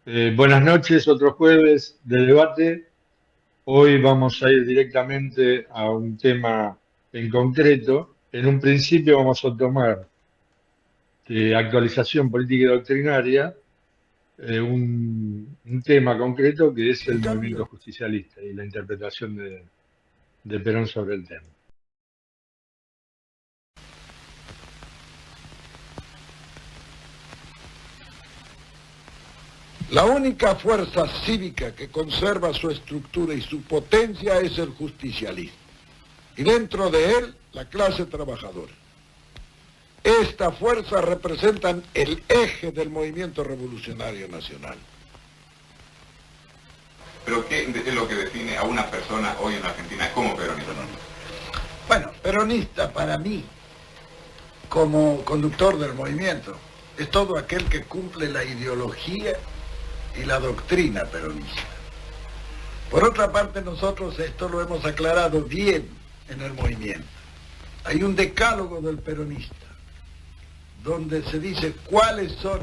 Buenas noches, otro jueves de debate. Hoy vamos a ir directamente a un tema en concreto. En un principio vamos a tomar actualización política y doctrinaria, un tema concreto que es En el movimiento cambio, justicialista y la interpretación de Perón sobre el tema. la única fuerza cívica que conserva su estructura y su potencia es el justicialismo. Y dentro de él, la clase trabajadora. Esta fuerza representan el eje del movimiento revolucionario nacional. ¿Pero qué es lo que define a una persona hoy en la Argentina como peronista? Bueno, peronista para mí, como conductor del movimiento, es todo aquel que cumple la ideología y la doctrina peronista. Por otra parte, nosotros esto lo hemos aclarado bien en el movimiento. Hay un decálogo del peronista, donde se dice cuáles son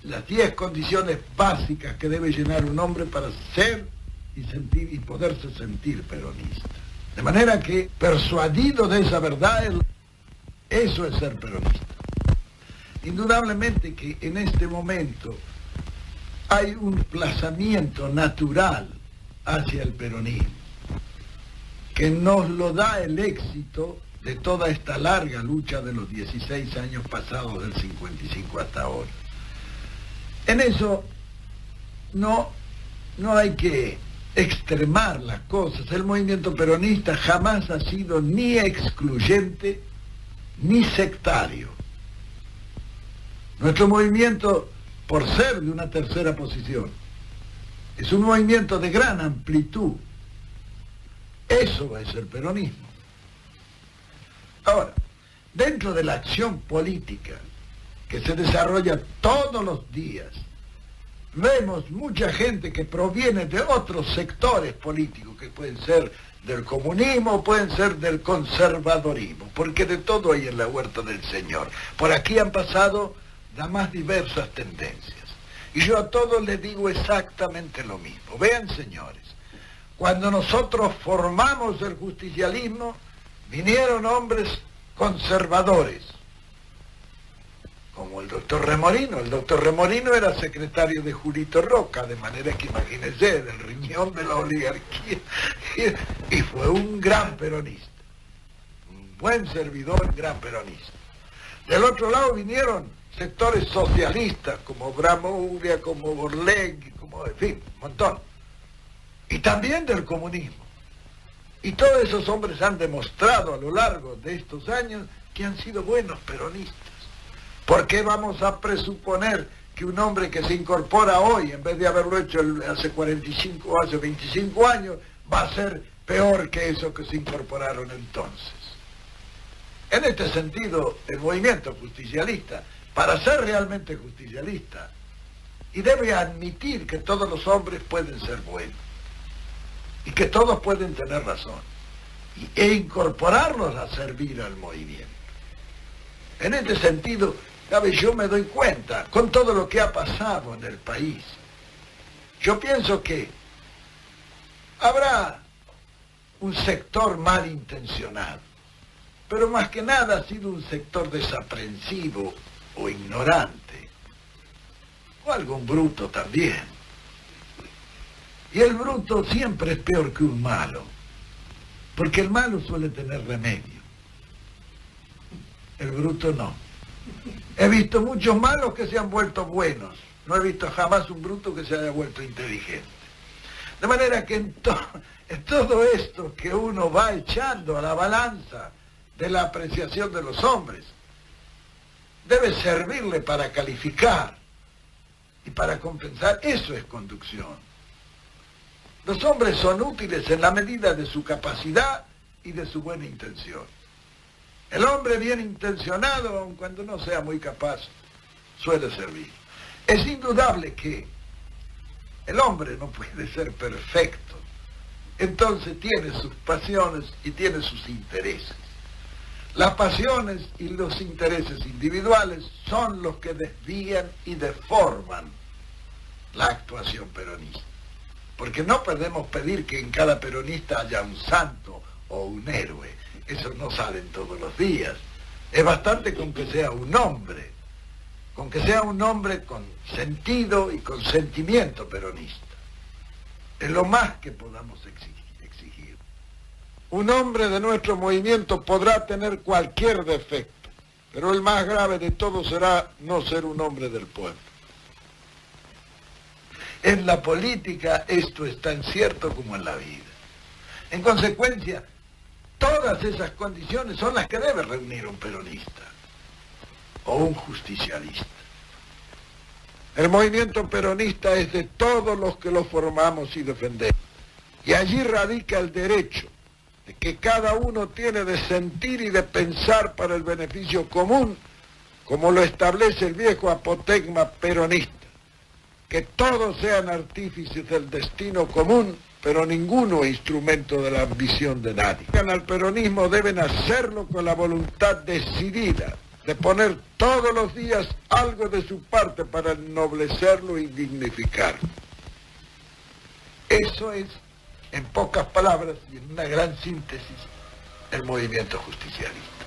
las 10 condiciones básicas que debe llenar un hombre para ser y sentir y poderse sentir peronista. De manera que, persuadido de esa verdad, eso es ser peronista. Indudablemente que en este momento hay un plazamiento natural hacia el peronismo, que nos lo da el éxito de toda esta larga lucha de los 16 años pasados del 55 hasta ahora. En eso no hay que extremar las cosas. El movimiento peronista jamás ha sido ni excluyente ni sectario. Nuestro movimiento, por ser de una tercera posición, es un movimiento de gran amplitud. Eso es el peronismo. Ahora, dentro de la acción política que se desarrolla todos los días, vemos mucha gente que proviene de otros sectores políticos, que pueden ser del comunismo, pueden ser del conservadorismo, porque de todo hay en la huerta del Señor. Por aquí han pasado las más diversas tendencias. Y yo a todos les digo exactamente lo mismo. Vean, señores, cuando nosotros formamos el justicialismo, vinieron hombres conservadores, como el doctor Remorino. El doctor Remorino era secretario de Julito Roca, de manera que imagínense, del riñón de la oligarquía, y fue un gran peronista, un buen servidor, gran peronista. Del otro lado vinieron sectores socialistas, como Bramuglia, como Borlegui, como, en fin, un montón. Y también del comunismo. Y todos esos hombres han demostrado a lo largo de estos años que han sido buenos peronistas. ¿Por qué vamos a presuponer que un hombre que se incorpora hoy, en vez de haberlo hecho hace 45 o hace 25 años, va a ser peor que esos que se incorporaron entonces? En este sentido, el movimiento justicialista, para ser realmente justicialista, y debe admitir que todos los hombres pueden ser buenos, y que todos pueden tener razón, e incorporarlos a servir al movimiento. En este sentido, ¿sabe? Yo me doy cuenta, con todo lo que ha pasado en el país, yo pienso que habrá un sector malintencionado, pero más que nada ha sido un sector desaprensivo o ignorante, o algún bruto también. Y el bruto siempre es peor que un malo, porque el malo suele tener remedio, el bruto no. He visto muchos malos que se han vuelto buenos, no he visto jamás un bruto que se haya vuelto inteligente. De manera que en todo esto que uno va echando a la balanza de la apreciación de los hombres, debe servirle para calificar y para compensar. Eso es conducción. Los hombres son útiles en la medida de su capacidad y de su buena intención. El hombre bien intencionado, aun cuando no sea muy capaz, suele servir. Es indudable que el hombre no puede ser perfecto. Entonces tiene sus pasiones y tiene sus intereses. Las pasiones y los intereses individuales son los que desvían y deforman actuación peronista. Porque no podemos pedir que en cada peronista haya un santo o un héroe. Eso no salen todos los días. Es bastante con que sea un hombre. Con que sea un hombre con sentido y con sentimiento peronista. Es lo más que podamos exigir. Un hombre de nuestro movimiento podrá tener cualquier defecto, pero el más grave de todo será no ser un hombre del pueblo. En la política esto es tan cierto como en la vida. En consecuencia, todas esas condiciones son las que debe reunir un peronista o un justicialista. El movimiento peronista es de todos los que lo formamos y defendemos. Y allí radica el derecho de que cada uno tiene de sentir y de pensar para el beneficio común, como lo establece el viejo apotegma peronista. Que todos sean artífices del destino común, pero ninguno instrumento de la ambición de nadie. Al peronismo deben hacerlo con la voluntad decidida de poner todos los días algo de su parte para ennoblecerlo y dignificarlo. Eso es, en pocas palabras y en una gran síntesis, el movimiento justicialista.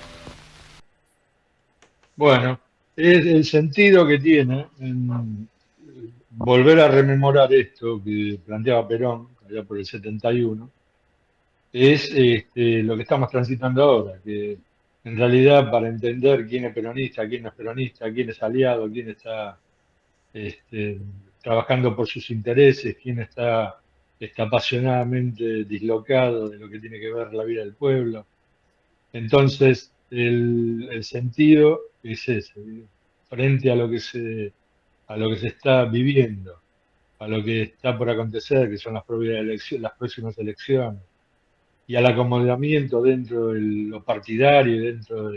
Bueno, es el sentido que tiene en volver a rememorar esto que planteaba Perón, allá por el 71, es lo que estamos transitando ahora, que en realidad para entender quién es peronista, quién no es peronista, quién es aliado, quién está este, trabajando por sus intereses, quién está apasionadamente dislocado de lo que tiene que ver la vida del pueblo. Entonces, el sentido es ese, frente a lo que se está viviendo, a lo que está por acontecer, que son las las próximas elecciones, y al acomodamiento dentro de lo partidario, dentro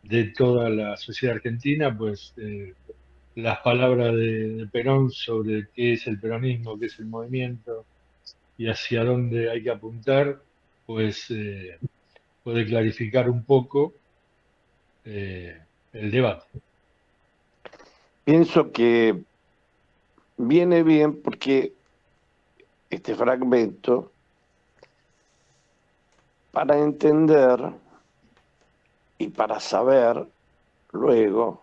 de toda la sociedad argentina, pues las palabras de Perón sobre qué es el peronismo, qué es el movimiento y hacia dónde hay que apuntar, pues puede clarificar un poco el debate. Pienso que viene bien porque este fragmento, para entender y para saber luego,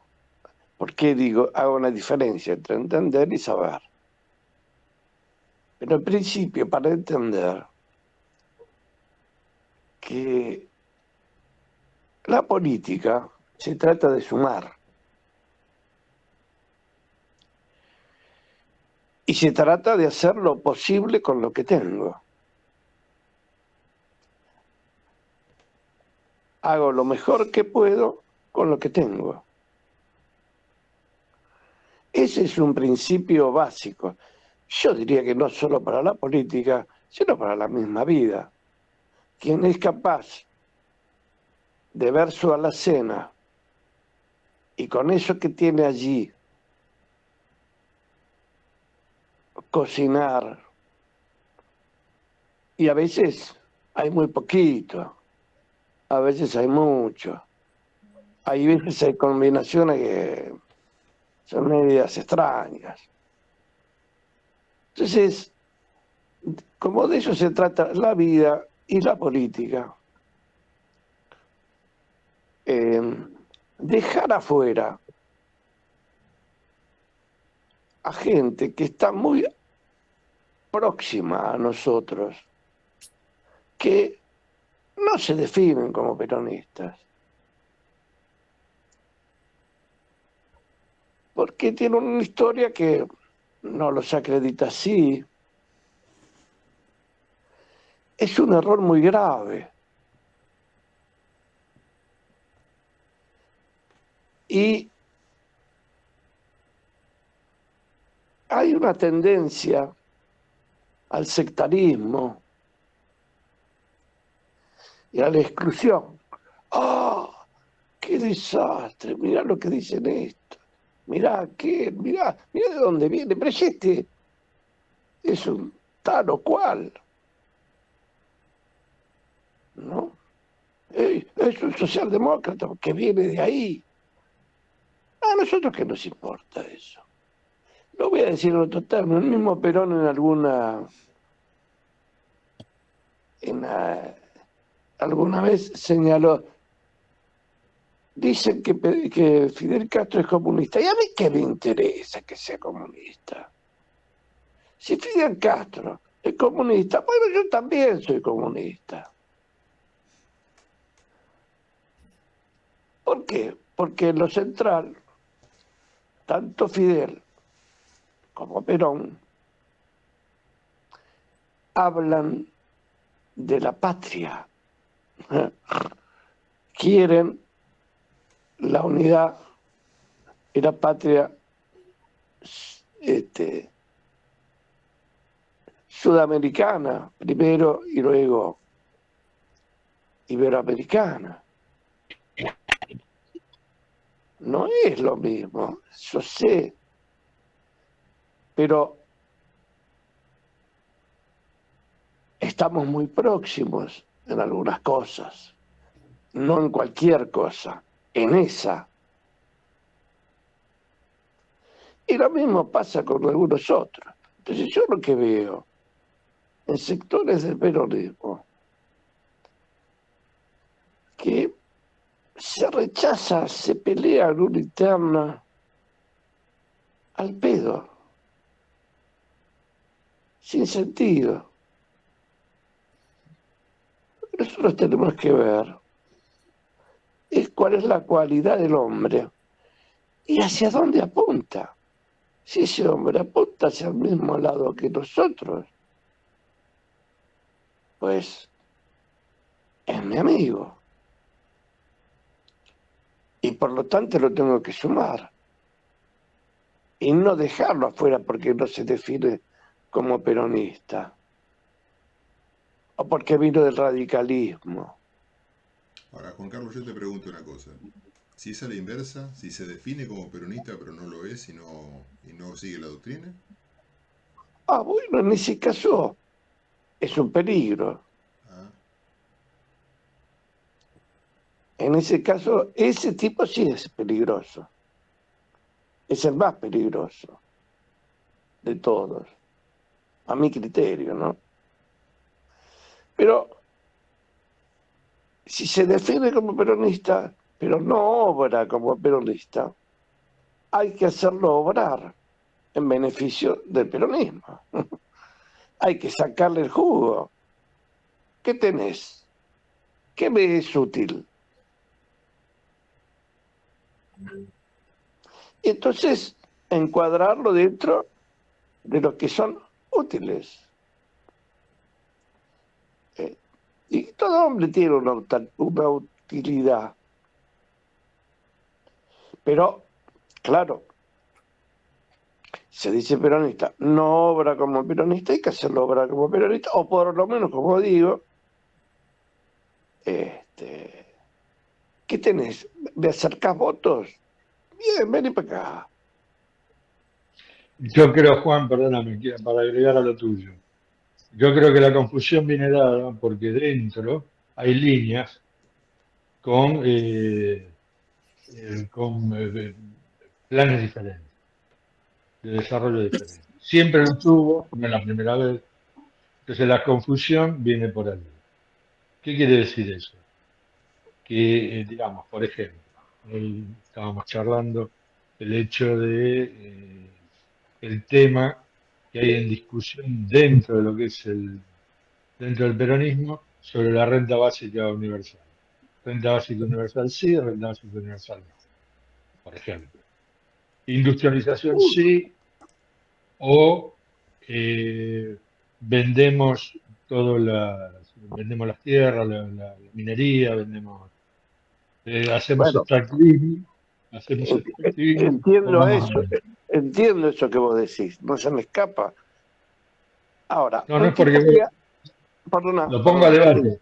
porque digo, hago una diferencia entre entender y saber. Pero en principio, para entender que la política se trata de sumar. Y se trata de hacer lo posible con lo que tengo. Hago lo mejor que puedo con lo que tengo. Ese es un principio básico. Yo diría que no solo para la política, sino para la misma vida. Quien es capaz de ver su alacena y con eso que tiene allí cocinar, y a veces hay muy poquito, a veces hay mucho, hay veces hay combinaciones que son medias extrañas. Entonces, como de eso se trata la vida y la política, dejar afuera a gente que está muy próxima a nosotros, que no se definen como peronistas, porque tienen una historia que no los acredita así. Es un error muy grave. Y hay una tendencia al sectarismo y a la exclusión. ¡Ah! ¡Qué desastre! Mirá lo que dicen esto. Mirá mirá de dónde viene. Pero si este es un tal o cual, ¿no? Es un socialdemócrata que viene de ahí. A nosotros qué nos importa eso. Lo voy a decir en otro término. El mismo Perón alguna vez señaló, dicen que Fidel Castro es comunista. ¿Y a mí qué me interesa que sea comunista? Si Fidel Castro es comunista, bueno, yo también soy comunista. ¿Por qué? Porque en lo central, tanto Fidel como Perón hablan de la patria. Quieren la unidad y la patria sudamericana primero y luego iberoamericana. No es lo mismo, yo sé, pero estamos muy próximos en algunas cosas, no en cualquier cosa, en esa. Y lo mismo pasa con algunos otros. Entonces yo lo que veo en sectores del peronismo que se rechaza, se pelea en una interna al pedo, sin sentido. Nosotros tenemos que ver es cuál es la cualidad del hombre y hacia dónde apunta. Si ese hombre apunta hacia el mismo lado que nosotros, pues es mi amigo. Y por lo tanto lo tengo que sumar. Y no dejarlo afuera porque no se define como peronista. O porque vino del radicalismo. Ahora, Juan Carlos, yo te pregunto una cosa. Si es a la inversa, si se define como peronista pero no lo es y no sigue la doctrina. Ah, bueno, en ese caso es un peligro. Ah, En ese caso, ese tipo sí es peligroso. Es el más peligroso de todos, a mi criterio, ¿no? Pero si se define como peronista, pero no obra como peronista, hay que hacerlo obrar en beneficio del peronismo. Hay que sacarle el jugo. ¿Qué tenés? ¿Qué me es útil? Y entonces encuadrarlo dentro de lo que son útiles. Y todo hombre tiene una utilidad. Pero, claro, se dice peronista, no obra como peronista, hay que hacerlo obrar como peronista, o por lo menos, como digo, ¿qué tenés? ¿Me acercás votos? Bien, vení para acá. Yo creo, Juan, perdóname, para agregar a lo tuyo. Yo creo que la confusión viene dada porque dentro hay líneas con, con planes diferentes, de desarrollo diferentes. Siempre lo tuvo, no es la primera vez. Entonces la confusión viene por allí. ¿Qué quiere decir eso? Que, digamos, por ejemplo, hoy estábamos charlando el hecho de el tema que hay en discusión dentro de lo que es dentro del peronismo sobre la renta básica universal. Renta básica universal sí, renta básica universal no, por ejemplo. Industrialización sí, o vendemos vendemos las tierras, la minería, hacemos Bueno, extractivismo, hacemos extractivismo, o vamos a ver. entiendo eso que vos decís, no se me escapa. Ahora, No, no un es porque tipo que... Perdona, lo pongo a perdona. debate,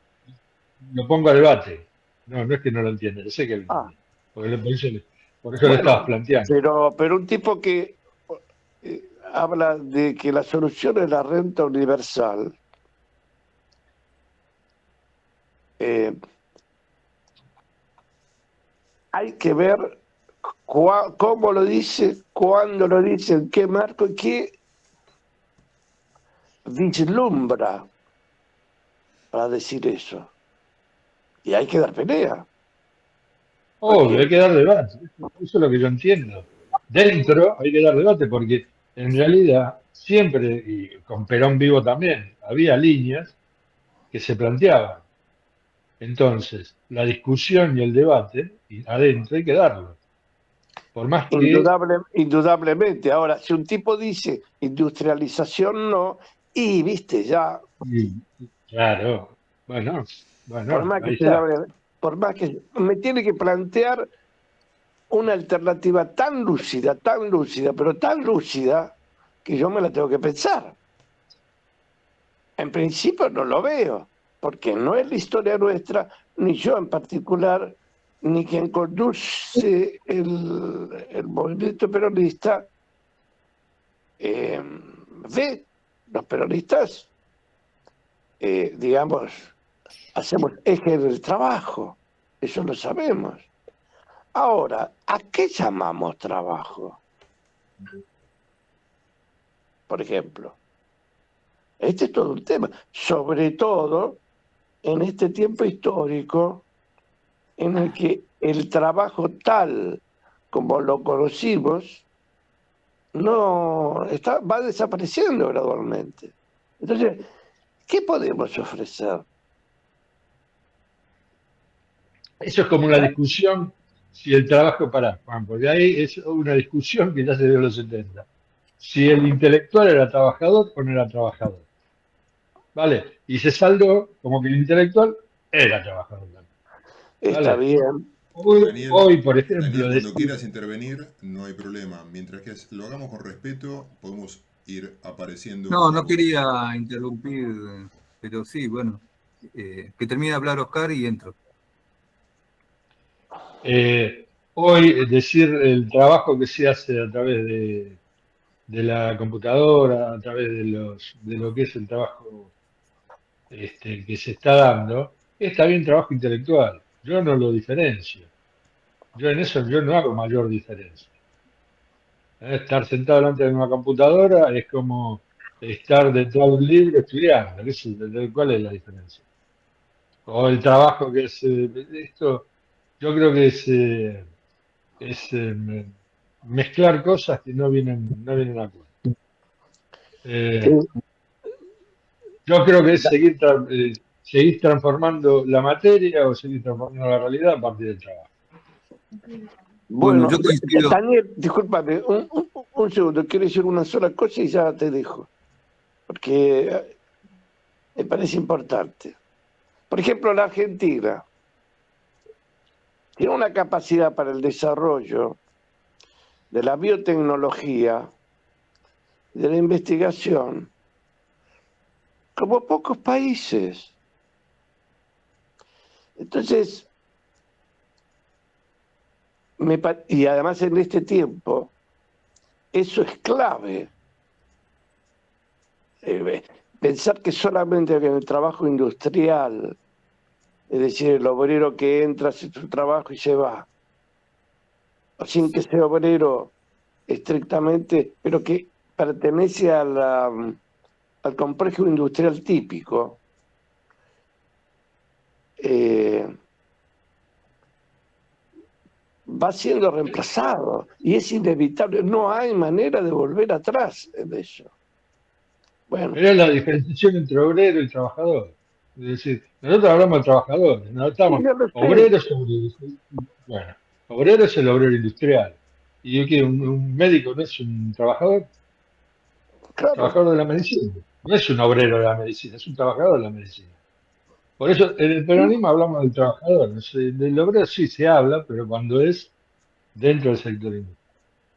lo pongo a debate. No, no es que no lo entiende, yo sé que lo Ah, entiende. Por eso le estabas bueno, planteando. pero un tipo que habla de que la solución es la renta universal, hay que ver ¿Cómo lo dice? ¿Cuándo lo dice? ¿En qué marco? ¿Y qué vislumbra para decir eso? Y hay que dar pelea. Obvio, hay que dar debate. Eso es lo que yo entiendo. Dentro hay que dar debate porque en realidad siempre, y con Perón vivo también, había líneas que se planteaban. Entonces, la discusión y el debate, y adentro hay que darlo. Por más que, Indudablemente. Ahora, si un tipo dice industrialización no, y viste ya, y- claro, bueno, por bueno, más que ahí se está. hable, por más que me tiene que plantear una alternativa tan lúcida, pero tan lúcida, que yo me la tengo que pensar. En principio no lo veo, porque no es la historia nuestra, ni yo en particular, ni quien conduce el movimiento peronista, ve los peronistas, digamos, hacemos eje del trabajo, eso lo sabemos. Ahora, ¿a qué llamamos trabajo? Por ejemplo, este es todo un tema, sobre todo en este tiempo histórico en el que el trabajo tal como lo conocimos va desapareciendo gradualmente. Entonces, ¿qué podemos ofrecer? Eso es como una discusión si el trabajo, para Juan, porque ahí es una discusión que ya se dio en los 70. Si el intelectual era trabajador o no era trabajador. ¿Vale? Y se saldó como que el intelectual era trabajador también. Está ¿Vale? bien. Daniel, Hoy, por Daniel, ejemplo, cuando decir, quieras intervenir, no hay problema. Mientras que lo hagamos con respeto, podemos ir apareciendo No, poco a no poco. quería interrumpir, pero sí, bueno, que termine de hablar Oscar y entro. hoy decir el trabajo que se hace a través de la computadora, a través de lo que es el trabajo que se está dando, es también trabajo intelectual. Yo no lo diferencio. Yo en eso yo no hago mayor diferencia. Estar sentado delante de una computadora es como estar detrás de un libro estudiando. ¿Cuál es la diferencia? O el trabajo que es esto, yo creo que es mezclar cosas que no vienen a cuento. Eh, Eh, yo creo que es seguir transformando la materia o seguir transformando la realidad a partir del trabajo. Bueno, Bueno, yo coincido. Daniel, discúlpame, un segundo, quiero decir una sola cosa y ya te dejo, porque me parece importante. Por ejemplo, la Argentina tiene una capacidad para el desarrollo de la biotecnología, de la investigación, como pocos países. Entonces, y además en este tiempo, eso es clave. Pensar que solamente en el trabajo industrial, es decir, el obrero que entra, hace su trabajo y se va, sin que sea obrero estrictamente, pero que pertenece al complejo industrial típico, va siendo reemplazado y es inevitable, no hay manera de volver atrás en eso. Bueno, Pero es la diferenciación entre obrero y trabajador. Es decir, nosotros hablamos de trabajadores, no sí, estamos yo lo sé, obreros, bueno, obrero es el obrero industrial. Y yo quiero un médico no es un claro, trabajador de la medicina, no es un obrero de la medicina, es un trabajador de la medicina. Por eso en el peronismo hablamos del trabajador, no sé, del obrero sí se habla, pero cuando es dentro del sector industrial.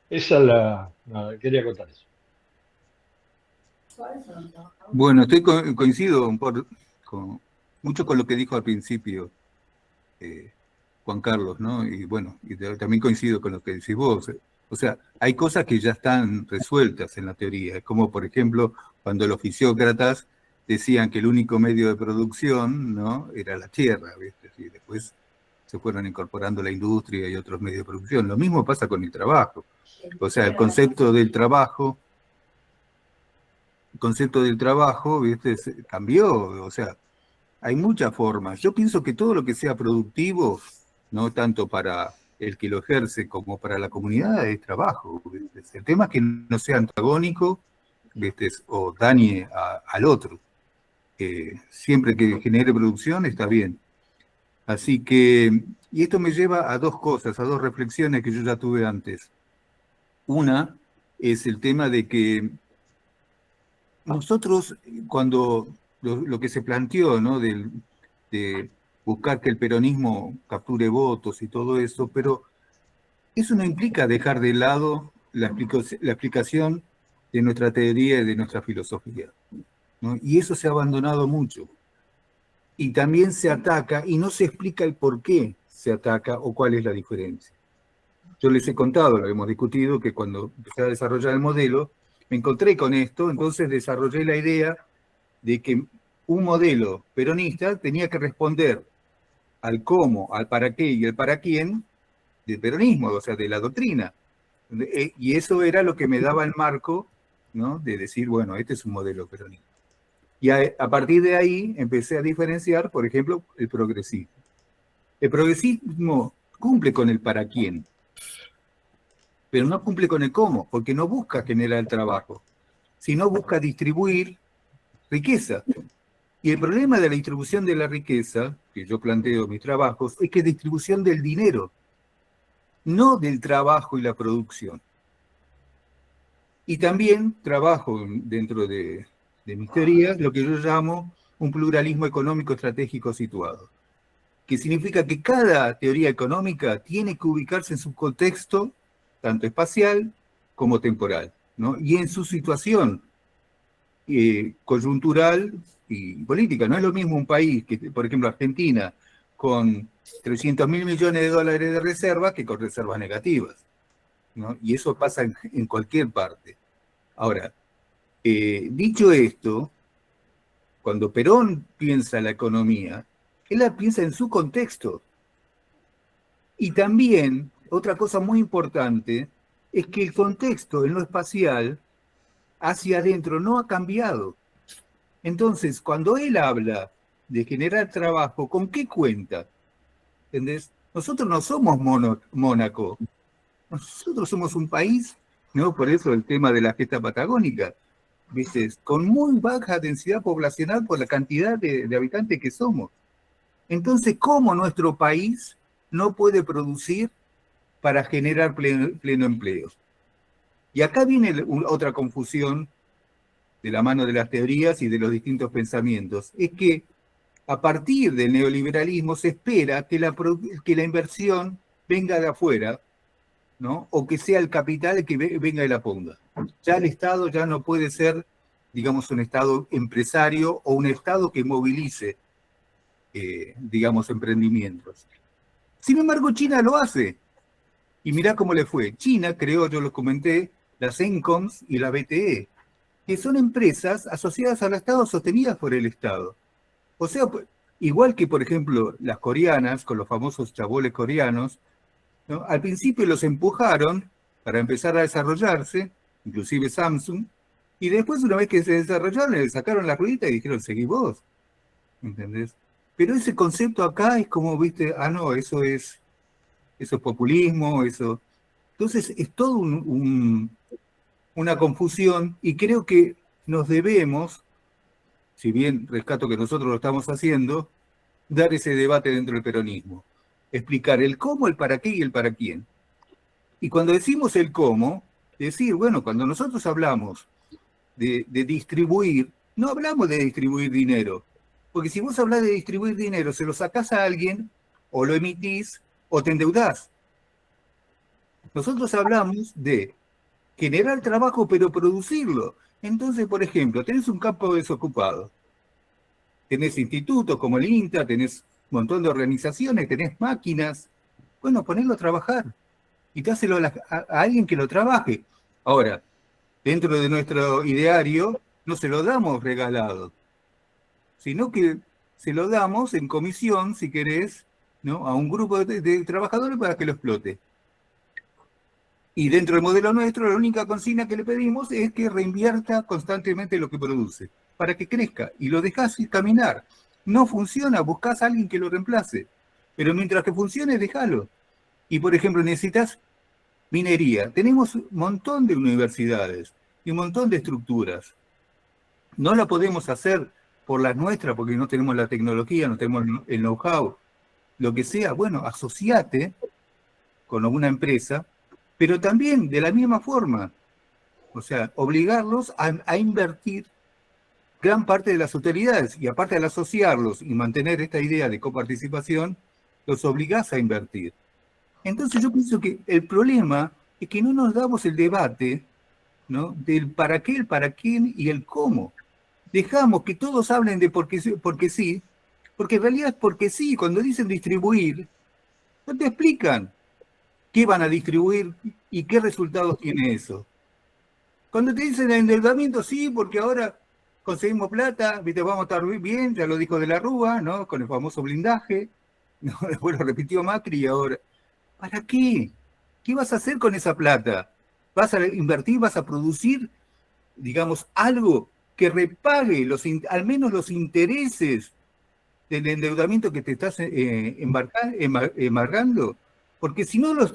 Esa es nada, quería contar eso. Bueno, coincido mucho con lo que dijo al principio Juan Carlos, ¿no? Y bueno, también coincido con lo que decís vos. O sea, hay cosas que ya están resueltas en la teoría, como por ejemplo cuando los fisiócratas decían que el único medio de producción, ¿no?, era la tierra, ¿viste? Y después se fueron incorporando la industria y otros medios de producción. Lo mismo pasa con el trabajo. O sea, el concepto del trabajo, ¿viste? Cambió. O sea, hay muchas formas. Yo pienso que todo lo que sea productivo, no tanto para el que lo ejerce como para la comunidad, es trabajo. ¿Viste? El tema es que no sea antagónico, ¿viste? O dañe al otro. Siempre que genere producción está bien. Así que, y esto me lleva a dos cosas, a dos reflexiones que yo ya tuve antes. Una es el tema de que nosotros, cuando lo que se planteó, ¿no? De buscar que el peronismo capture votos y todo eso, pero eso no implica dejar de lado la explicación de nuestra teoría y de nuestra filosofía, ¿no? Y eso se ha abandonado mucho. Y también se ataca y no se explica el por qué se ataca o cuál es la diferencia. Yo les he contado, lo hemos discutido, que cuando empecé a desarrollar el modelo, me encontré con esto, entonces desarrollé la idea de que un modelo peronista tenía que responder al cómo, al para qué y al para quién del peronismo, o sea, de la doctrina. Y eso era lo que me daba el marco, ¿no? De decir, bueno, este es un modelo peronista. Y a partir de ahí empecé a diferenciar, por ejemplo, el progresismo. El progresismo cumple con el para quién, pero no cumple con el cómo, porque no busca generar trabajo, sino busca distribuir riqueza. Y el problema de la distribución de la riqueza, que yo planteo en mis trabajos, es que es distribución del dinero, no del trabajo y la producción. Y también trabajo dentro de mis teorías lo que yo llamo un pluralismo económico estratégico situado, que significa que cada teoría económica tiene que ubicarse en su contexto, tanto espacial como temporal, ¿no? Y en su situación coyuntural y política. No es lo mismo un país, que, por ejemplo, Argentina, con 300.000 millones de dólares de reservas que con reservas negativas, ¿no? Y eso pasa en cualquier parte. Ahora, dicho esto, cuando Perón piensa la economía, él la piensa en su contexto. Y también, otra cosa muy importante, es que el contexto en lo espacial hacia adentro no ha cambiado. Entonces, cuando él habla de generar trabajo, ¿con qué cuenta? ¿Entendés? Nosotros no somos Mónaco. Nosotros somos un país, ¿no? Por eso el tema de la gesta patagónica, ¿viste? Con muy baja densidad poblacional por la cantidad de habitantes que somos. Entonces, ¿cómo nuestro país no puede producir para generar pleno empleo? Y acá viene otra confusión de la mano de las teorías y de los distintos pensamientos. Es que a partir del neoliberalismo se espera que la inversión venga de afuera, ¿no? O que sea el capital el que venga y la ponga. Ya el Estado ya no puede ser, digamos, un Estado empresario o un Estado que movilice, digamos, emprendimientos. Sin embargo, China lo hace. Y mirá cómo le fue. China creó, yo lo comenté, las ENCOMS y la BTE, que son empresas asociadas al Estado, sostenidas por el Estado. O sea, igual que, por ejemplo, las coreanas, con los famosos chaboles coreanos, ¿no? Al principio los empujaron para empezar a desarrollarse, inclusive Samsung, y después, una vez que se desarrollaron, le sacaron la ruedita y dijeron, seguí vos. ¿Entendés? Pero ese concepto acá es como, viste, no, eso es populismo, eso. Entonces, es todo una confusión, y creo que nos debemos, si bien rescato que nosotros lo estamos haciendo, dar ese debate dentro del peronismo. Explicar el cómo, el para qué y el para quién. Y cuando decimos el cómo, decir, bueno, cuando nosotros hablamos de distribuir, no hablamos de distribuir dinero. Porque si vos hablás de distribuir dinero, se lo sacás a alguien, o lo emitís, o te endeudás. Nosotros hablamos de generar trabajo, pero producirlo. Entonces, por ejemplo, tenés un campo desocupado. Tenés institutos como el INTA, tenés un montón de organizaciones, tenés máquinas. Bueno, ponelo a trabajar y dáselo a alguien que lo trabaje. Ahora, dentro de nuestro ideario, no se lo damos regalado, sino que se lo damos en comisión, si querés, ¿no? A un grupo de trabajadores para que lo explote. Y dentro del modelo nuestro, la única consigna que le pedimos es que reinvierta constantemente lo que produce, para que crezca, y lo dejás caminar. No funciona, buscás a alguien que lo reemplace. Pero mientras que funcione, déjalo. Y, por ejemplo, necesitas minería. Tenemos un montón de universidades y un montón de estructuras. No la podemos hacer por las nuestras porque no tenemos la tecnología, no tenemos el know-how, lo que sea. Bueno, asociate con alguna empresa, pero también de la misma forma. O sea, obligarlos a invertir gran parte de las utilidades. Y aparte de asociarlos y mantener esta idea de coparticipación, los obligás a invertir. Entonces yo pienso que el problema es que no nos damos el debate, ¿no?, del para qué, el para quién y el cómo. Dejamos que todos hablen de porque sí, porque en realidad es porque sí. Cuando dicen distribuir, no te explican qué van a distribuir y qué resultados tiene eso. Cuando te dicen endeudamiento, sí, porque ahora conseguimos plata, ¿viste? Vamos a estar bien, ya lo dijo de la Rúa, ¿no?, con el famoso blindaje, ¿no? Después lo repitió Macri y ahora... ¿Para qué? ¿Qué vas a hacer con esa plata? ¿Vas a invertir, vas a producir, digamos, algo que repague al menos los intereses del endeudamiento que te estás embargando? Porque si no los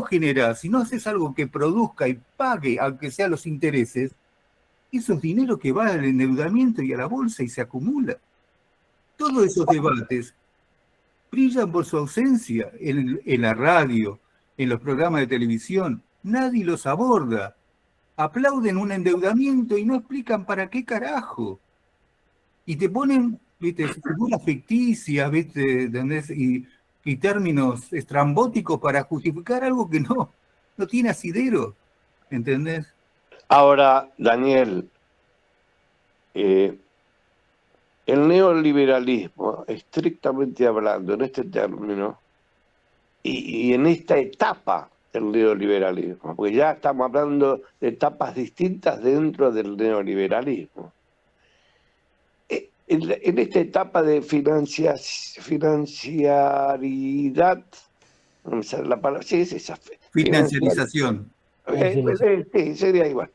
generas, si no haces algo que produzca y pague, aunque sea los intereses, eso es dinero que va al endeudamiento y a la bolsa y se acumula. Todos esos debates brillan por su ausencia en la radio, en los programas de televisión. Nadie los aborda. Aplauden un endeudamiento y no explican para qué carajo. Y te ponen, ¿viste?, figuras ficticias, ¿viste?, ¿entendés?, y términos estrambóticos para justificar algo que no tiene asidero, ¿entendés? Ahora, Daniel, el neoliberalismo, estrictamente hablando, en este término, y en esta etapa del neoliberalismo, porque ya estamos hablando de etapas distintas dentro del neoliberalismo. En esta etapa de financiaridad, no me sale la palabra, sí, es esa. Financiarización. Sí, sería igual.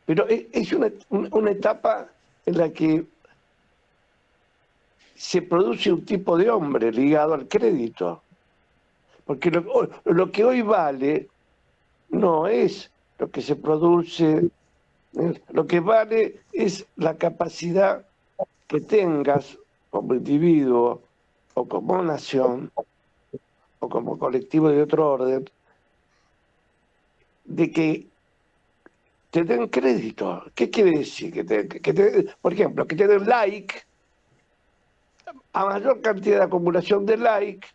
Pero es una etapa en la que se produce un tipo de hombre ligado al crédito. Porque lo que hoy vale no es lo que se produce, lo que vale es la capacidad que tengas como individuo o como nación o como colectivo de otro orden, de que te den crédito. ¿Qué quiere decir? Por ejemplo, que te den like. A mayor cantidad de acumulación de like,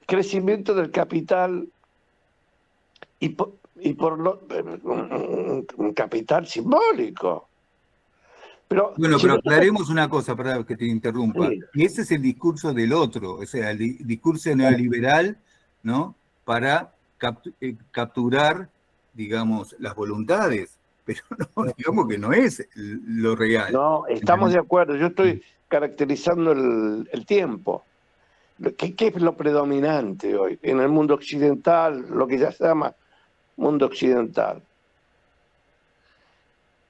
crecimiento del capital y por un capital simbólico. Pero aclaremos una cosa, para que te interrumpa. Sí. Ese es el discurso del otro, o sea, el discurso neoliberal, ¿no?, para capturar, digamos, las voluntades, pero no, digamos que no es lo real. No, estamos de acuerdo. Yo estoy caracterizando el tiempo. ¿Qué es lo predominante hoy en el mundo occidental, lo que ya se llama mundo occidental?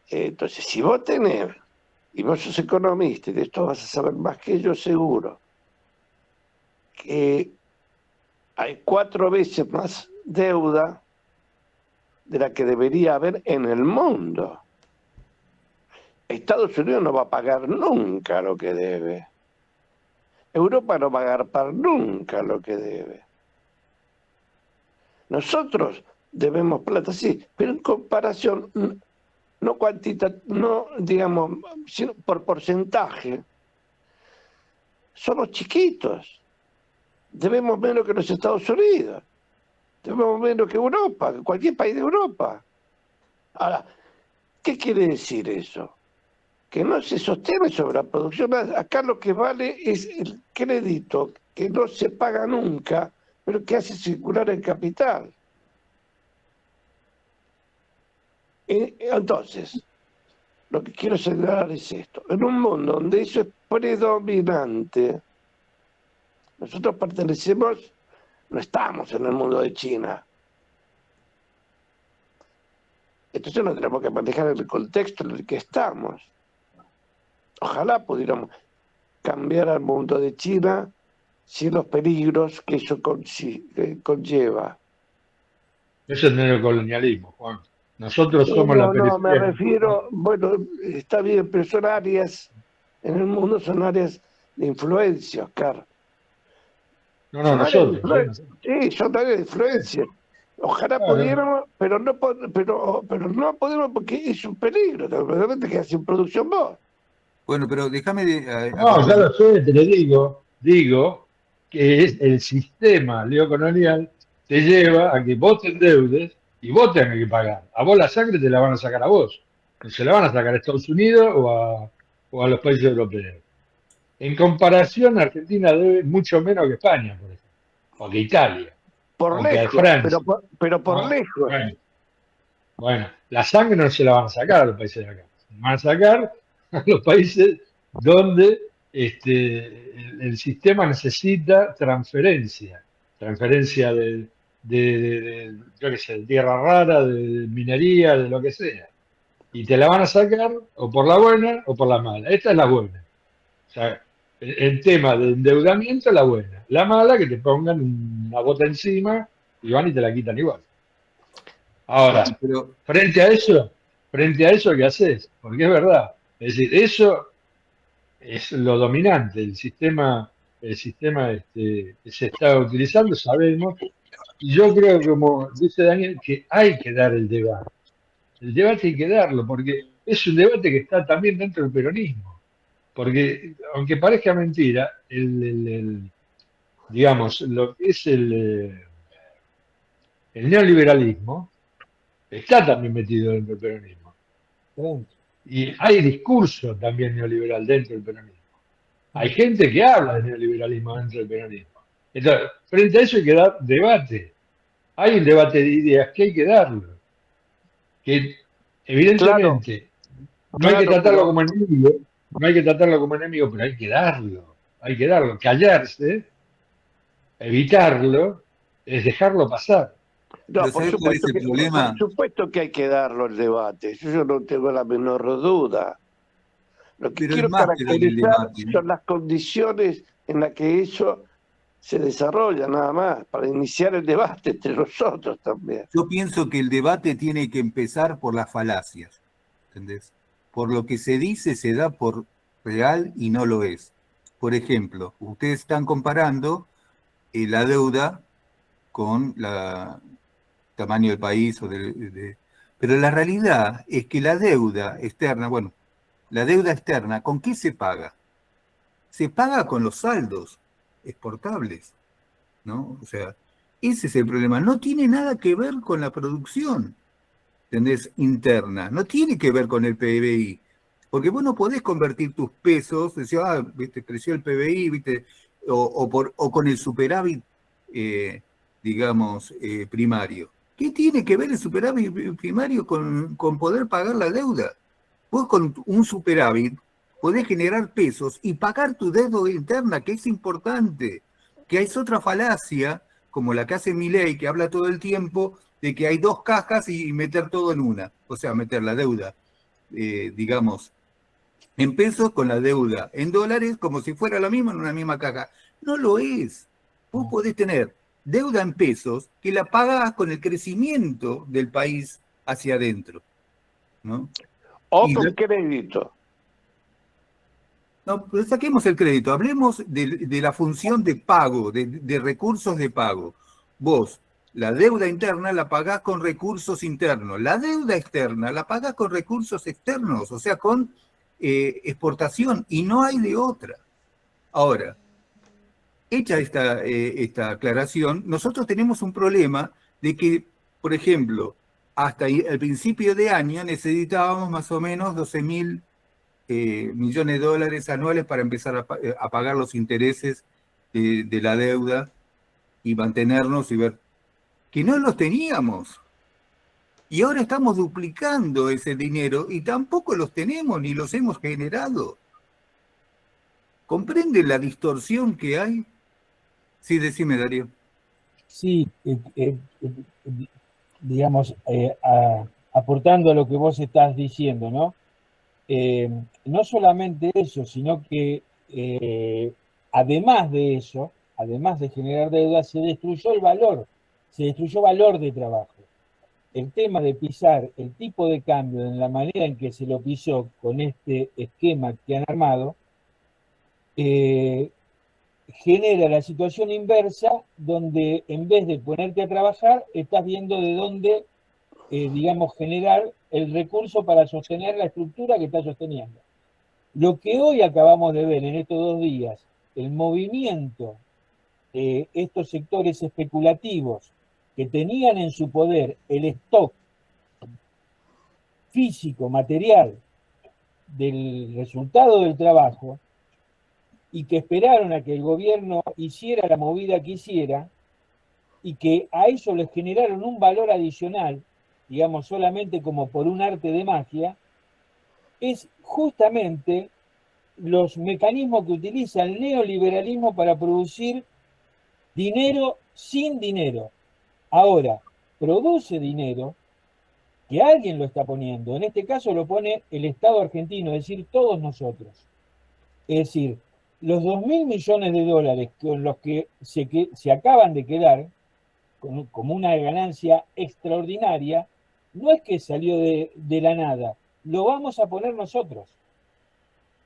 Entonces, si vos tenés, y vos sos economista, y de esto vas a saber más que yo seguro, que hay 4 veces más deuda de la que debería haber en el mundo. Estados Unidos no va a pagar nunca lo que debe. Europa no va a agarpar nunca lo que debe. Nosotros debemos plata, sí, pero en comparación, no digamos, sino por porcentaje, somos chiquitos. Debemos menos que los Estados Unidos. Debemos menos que Europa, que cualquier país de Europa. Ahora, ¿qué quiere decir eso? Que no se sostiene sobre la producción. Acá lo que vale es el crédito, que no se paga nunca, pero que hace circular el capital. Entonces, Lo que quiero señalar es esto. En un mundo donde eso es predominante, nosotros pertenecemos, no estamos en el mundo de China. Entonces no tenemos que manejar el contexto en el que estamos. Ojalá pudiéramos cambiar al mundo de China sin los peligros que eso conlleva. Eso es neocolonialismo, Juan. Nosotros somos la No, me periferia. refiero, bueno, está bien, pero son áreas, en el mundo son áreas de influencia, Oscar. No, Son áreas de nosotros. influencia. Sí, son áreas de influencia. Ojalá Claro. pudiéramos, pero no podemos porque es un peligro, realmente quedas sin producción vos. Bueno, pero déjame No, ya lo sé, te lo digo que es el sistema neocolonial te lleva a que vos te endeudes y vos tengas que pagar. A vos la sangre te la van a sacar a vos. No se la van a sacar a Estados Unidos o a los países europeos. En comparación, Argentina debe mucho menos que España, por ejemplo, o que Italia, Por o que lejos, Francia. pero por Ah, lejos. Bueno, la sangre no se la van a sacar a los países de acá. Se la van a sacar a los países donde el sistema necesita transferencia yo qué sé, de tierra rara, de minería, de lo que sea. Y te la van a sacar o por la buena o por la mala. Esta es la buena. O sea, el tema de endeudamiento es la buena. La mala que te pongan una bota encima y van y te la quitan igual. Ahora, pero frente a eso, ¿qué haces? Porque es verdad. Es decir, eso es lo dominante, el sistema que se está utilizando, sabemos, y yo creo, como dice Daniel, que hay que dar el debate. El debate hay que darlo, porque es un debate que está también dentro del peronismo. Porque, aunque parezca mentira, digamos, lo que es el neoliberalismo está también metido dentro del peronismo. Y hay discurso también neoliberal dentro del peronismo. Hay gente que habla de neoliberalismo dentro del peronismo. Entonces, frente a eso hay que dar debate. Hay un debate de ideas que hay que darlo. Que evidentemente no hay que tratarlo como enemigo, pero hay que darlo. Hay que darlo. Callarse, evitarlo, es dejarlo pasar. No, ¿sabés cuál es el problema? por supuesto que hay que darlo el debate, eso yo no tengo la menor duda. Lo que Pero quiero es más que darle el caracterizar debate. son las condiciones en las que eso se desarrolla, nada más, para iniciar el debate entre nosotros también. Yo pienso que el debate tiene que empezar por las falacias, ¿entendés? Por lo que se dice se da por real y no lo es. Por ejemplo, ustedes están comparando la deuda con el tamaño del país, pero la realidad es que la deuda externa, ¿con qué se paga? Se paga con los saldos exportables, ¿no? O sea, ese es el problema. No tiene nada que ver con la producción, ¿entendés? Interna. No tiene que ver con el PBI. Porque vos no podés convertir tus pesos, decir, viste, creció el PBI, viste, o con el superávit, digamos, primario. ¿Qué tiene que ver el superávit primario con poder pagar la deuda? Vos con un superávit podés generar pesos y pagar tu deuda interna, que es importante. Que es otra falacia, como la que hace Milei, que habla todo el tiempo de que hay dos cajas y meter todo en una. O sea, meter la deuda, digamos, en pesos con la deuda en dólares, como si fuera lo mismo en una misma caja. No lo es. Vos podés tener deuda en pesos que la pagás con el crecimiento del país hacia adentro, ¿no? O con crédito. No, pero saquemos el crédito, hablemos de la función de pago, de recursos de pago. Vos, la deuda interna la pagás con recursos internos, la deuda externa la pagás con recursos externos, o sea, con exportación, y no hay de otra. Ahora, hecha esta aclaración, nosotros tenemos un problema de que, por ejemplo, hasta el principio de año necesitábamos más o menos 12.000 millones de dólares anuales para empezar a pagar los intereses de la deuda y mantenernos y ver que no los teníamos. Y ahora estamos duplicando ese dinero y tampoco los tenemos ni los hemos generado. ¿Comprende la distorsión que hay? Sí, decime, Darío. Sí, digamos, aportando a lo que vos estás diciendo, ¿no? No solamente eso, sino que además de eso, además de generar deuda, se destruyó valor de trabajo. El tema de pisar el tipo de cambio en la manera en que se lo pisó con este esquema que han armado, genera la situación inversa, donde en vez de ponerte a trabajar, estás viendo de dónde, digamos, generar el recurso para sostener la estructura que estás sosteniendo. Lo que hoy acabamos de ver en estos 2 días, el movimiento de estos sectores especulativos que tenían en su poder el stock físico, material, del resultado del trabajo, y que esperaron a que el gobierno hiciera la movida que hiciera, y que a eso les generaron un valor adicional, digamos, solamente como por un arte de magia, es justamente los mecanismos que utiliza el neoliberalismo para producir dinero sin dinero. Ahora, produce dinero que alguien lo está poniendo, en este caso lo pone el Estado argentino, es decir, todos nosotros. Es decir, los 2.000 millones de dólares con los que se acaban de quedar, como una ganancia extraordinaria, no es que salió de la nada, lo vamos a poner nosotros.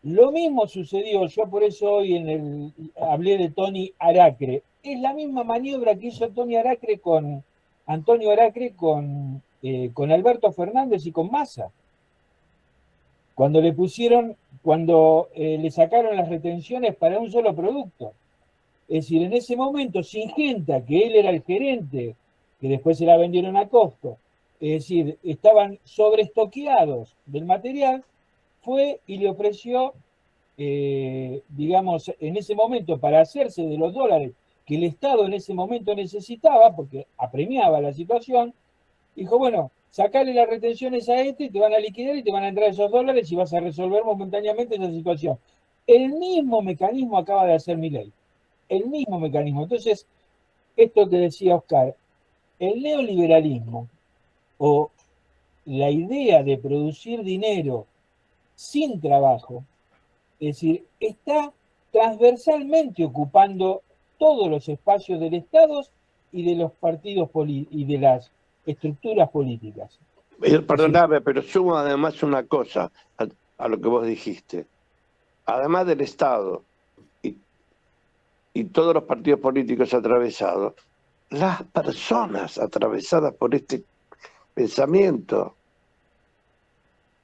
Lo mismo sucedió, yo por eso hoy hablé de Tony Aracre, es la misma maniobra que hizo Antonio Aracre con Alberto Fernández y con Massa. Cuando le sacaron las retenciones para un solo producto. Es decir, en ese momento, Singenta, que él era el gerente, que después se la vendieron a costo, es decir, estaban sobreestoqueados del material, fue y le ofreció, digamos, en ese momento, para hacerse de los dólares que el Estado en ese momento necesitaba, porque apremiaba la situación, dijo, bueno, sacarle las retenciones a y te van a liquidar y te van a entrar esos dólares y vas a resolver momentáneamente esa situación. El mismo mecanismo acaba de hacer Milei. El mismo mecanismo. Entonces, esto que decía Oscar, el neoliberalismo o la idea de producir dinero sin trabajo, es decir, está transversalmente ocupando todos los espacios del Estado y de los partidos y de las estructuras políticas. Perdóname, pero sumo además una cosa a lo que vos dijiste. Además del Estado y todos los partidos políticos atravesados, las personas atravesadas por este pensamiento.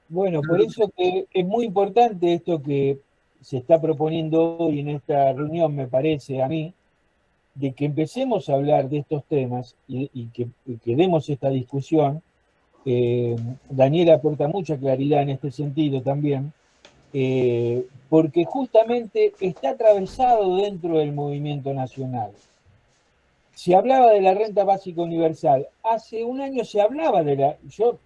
Bueno, por eso que es muy importante esto que se está proponiendo hoy en esta reunión, me parece a mí, de que empecemos a hablar de estos temas y que demos esta discusión. Daniel aporta mucha claridad en este sentido también, porque justamente está atravesado dentro del movimiento nacional. Se hablaba de la renta básica universal. Hace un año se hablaba yo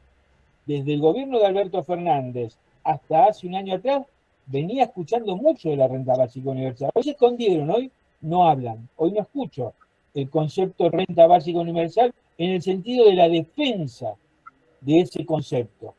desde el gobierno de Alberto Fernández hasta hace un año atrás venía escuchando mucho de la renta básica universal. Hoy se escondieron, hoy no hablan, hoy no escucho el concepto de renta básica universal en el sentido de la defensa de ese concepto.